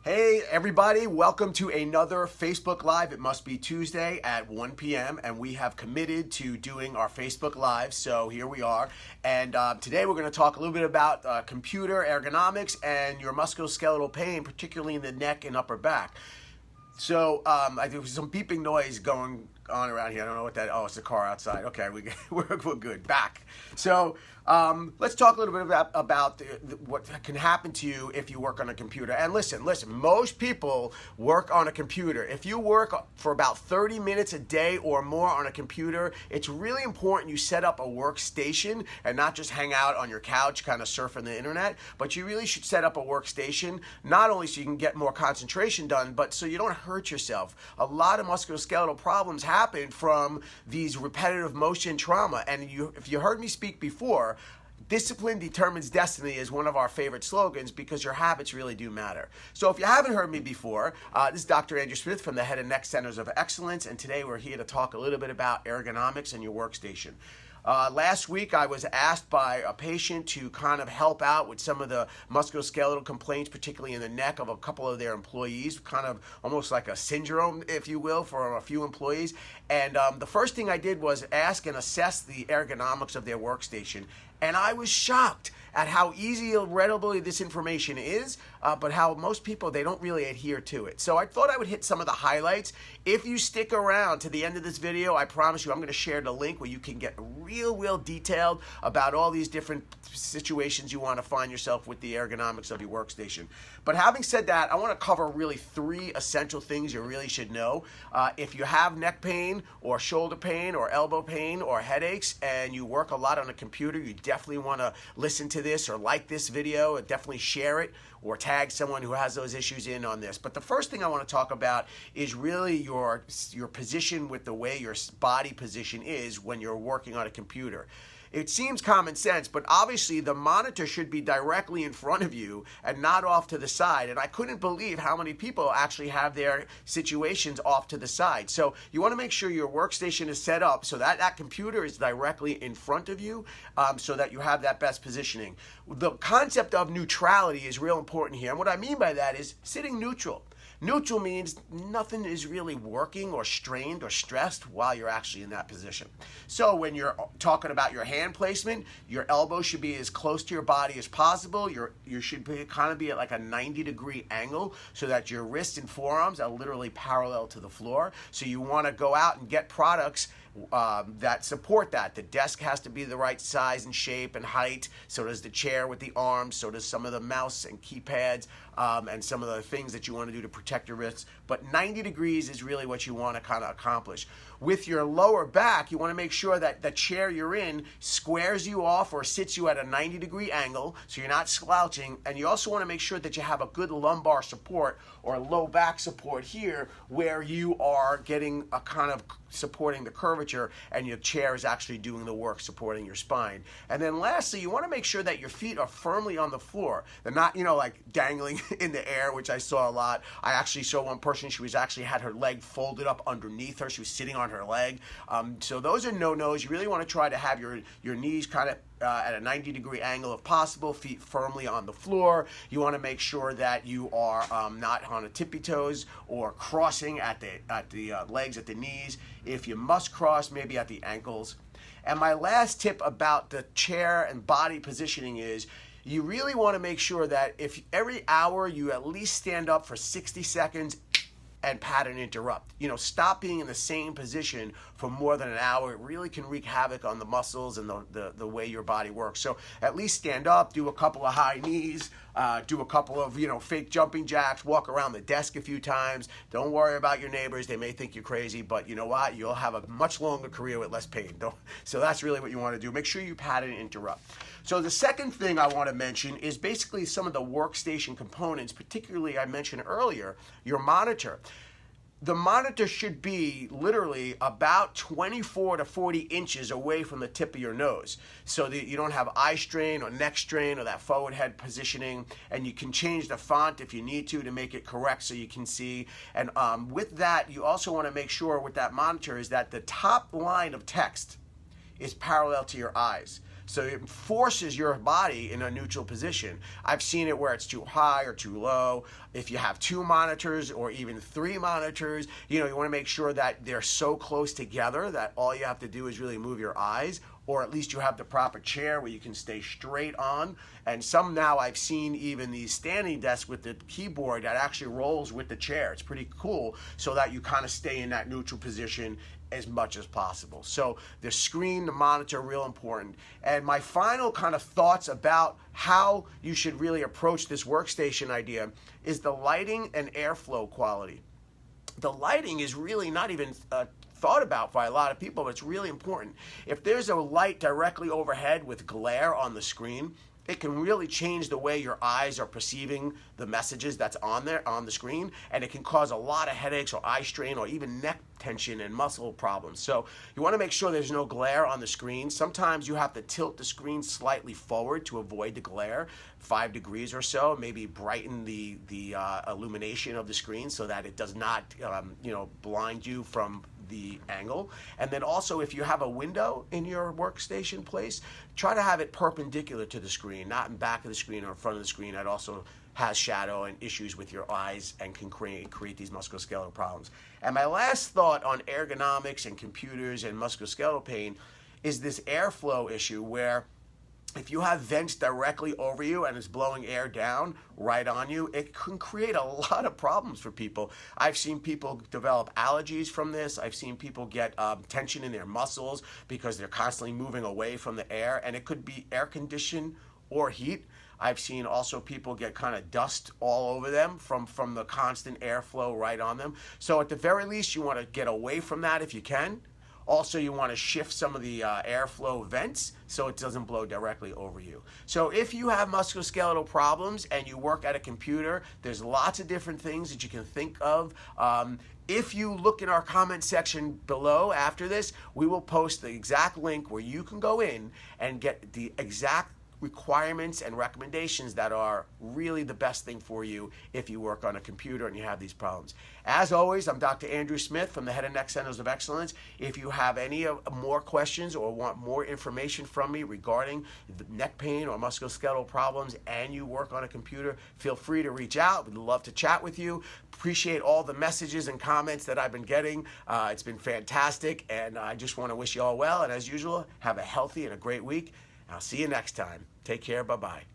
Hey everybody, welcome to another Facebook Live. It must be Tuesday at 1 p.m. and we have committed to doing our Facebook Live, so here we are. And today we're going to talk a little bit about computer ergonomics and your musculoskeletal pain, particularly in the neck and upper back. So I think some beeping noise going on around here. I don't know what that. Oh, it's a car outside. Okay, we're good. Back. So let's talk a little bit about what can happen to you if you work on a computer. And listen. Most people work on a computer. If you work for about 30 minutes a day or more on a computer, it's really important you set up a workstation and not just hang out on your couch, kind of surfing the internet. But you really should set up a workstation, not only so you can get more concentration done, but so you don't hurt yourself. A lot of musculoskeletal problems happen from these repetitive motion trauma. And if you heard me speak before, discipline determines destiny is one of our favorite slogans because your habits really do matter. So if you haven't heard me before, this is Dr. Andrew Smith from the Head and Neck Centers of Excellence, and today we're here to talk a little bit about ergonomics and your workstation. Last week, I was asked by a patient to kind of help out with some of the musculoskeletal complaints, particularly in the neck of a couple of their employees, kind of almost like a syndrome, if you will, for a few employees. And the first thing I did was ask and assess the ergonomics of their workstation. And I was shocked at how easy and readily this information is, but how most people, they don't really adhere to it. So I thought I would hit some of the highlights. If you stick around to the end of this video, I promise you I'm going to share the link where you can get real detailed about all these different situations you want to find yourself with the ergonomics of your workstation. But having said that, I want to cover really 3 essential things you really should know. If you have neck pain or shoulder pain or elbow pain or headaches and you work a lot on a computer, you definitely want to listen to this or like this video, and definitely share it or tag someone who has those issues in on this. But the first thing I want to talk about is really your position with the way your body position is when you're working on a computer. It seems common sense, but obviously the monitor should be directly in front of you and not off to the side. And I couldn't believe how many people actually have their situations off to the side. So you want to make sure your workstation is set up so that that computer is directly in front of you, so that you have that best positioning. The concept of neutrality is real important here. And what I mean by that is sitting neutral. Neutral means nothing is really working or strained or stressed while you're actually in that position. So when you're talking about your hand placement, your elbow should be as close to your body as possible. You should kind of be at like a 90-degree angle so that your wrists and forearms are literally parallel to the floor. So you want to go out and get products that support that. The desk has to be the right size and shape and height. So does the chair with the arms. So does some of the mouse and keypads and some of the things that you want to do to protect your wrists. But 90 degrees is really what you want to kind of accomplish. With your lower back, you want to make sure that the chair you're in squares you off or sits you at a 90-degree angle so you're not slouching. And you also want to make sure that you have a good lumbar support or low back support here where you are getting a kind of supporting the curvature and your chair is actually doing the work supporting your spine. And then lastly, you want to make sure that your feet are firmly on the floor. They're not, like dangling in the air, which I saw a lot. I actually saw one person, she was actually had her leg folded up underneath her. She was sitting on her leg. So those are no-nos. You really want to try to have your knees kind of at a 90-degree angle if possible, feet firmly on the floor. You want to make sure that you are not on the tippy toes or crossing at the legs, at the knees. If you must cross, maybe at the ankles. And my last tip about the chair and body positioning is you really want to make sure that if every hour you at least stand up for 60 seconds and pattern interrupt. Stop being in the same position for more than an hour. It really can wreak havoc on the muscles and the way your body works. So at least stand up, do a couple of high knees, do a couple of fake jumping jacks, walk around the desk a few times. Don't worry about your neighbors. They may think you're crazy, but you know what? You'll have a much longer career with less pain. So that's really what you want to do. Make sure you pattern interrupt. So the second thing I want to mention is basically some of the workstation components, particularly I mentioned earlier, your monitor. The monitor should be literally about 24 to 40 inches away from the tip of your nose so that you don't have eye strain or neck strain or that forward head positioning, and you can change the font if you need to make it correct so you can see. And with that, you also want to make sure with that monitor is that the top line of text is parallel to your eyes. So it forces your body in a neutral position. I've seen it where it's too high or too low. If you have 2 monitors or even 3 monitors, you want to make sure that they're so close together that all you have to do is really move your eyes, or at least you have the proper chair where you can stay straight on. And some now I've seen even these standing desks with the keyboard that actually rolls with the chair. It's pretty cool, so that you kind of stay in that neutral position as much as possible. So the screen, the monitor, real important. And my final kind of thoughts about how you should really approach this workstation idea is the lighting and airflow quality. The lighting is really not even thought about by a lot of people, but it's really important. If there's a light directly overhead with glare on the screen, it can really change the way your eyes are perceiving the messages that's on there on the screen, and it can cause a lot of headaches or eye strain or even neck tension and muscle problems. So you want to make sure there's no glare on the screen. Sometimes you have to tilt the screen slightly forward to avoid the glare, 5 degrees or so, maybe brighten the illumination of the screen so that it does not blind you from the angle. And then also, if you have a window in your workstation place, try to have it perpendicular to the screen, not in back of the screen or in front of the screen. That also has shadow and issues with your eyes and can create these musculoskeletal problems. And my last thought on ergonomics and computers and musculoskeletal pain is this airflow issue, where if you have vents directly over you and it's blowing air down right on you, it can create a lot of problems for people. I've seen people develop allergies from this. I've seen people get tension in their muscles because they're constantly moving away from the air, and it could be air conditioned or heat. I've seen also people get kind of dust all over them from the constant airflow right on them. So at the very least, you want to get away from that if you can. Also, you want to shift some of the airflow vents so it doesn't blow directly over you. So if you have musculoskeletal problems and you work at a computer, there's lots of different things that you can think of. If you look in our comment section below after this, we will post the exact link where you can go in and get the exact requirements and recommendations that are really the best thing for you if you work on a computer and you have these problems. As always, I'm Dr. Andrew Smith from the Head and Neck Centers of Excellence. If you have any more questions or want more information from me regarding neck pain or musculoskeletal problems and you work on a computer, feel free to reach out. We'd love to chat with you. Appreciate all the messages and comments that I've been getting. It's been fantastic, and I just want to wish you all well. And as usual, have a healthy and a great week. I'll see you next time. Take care. Bye-bye.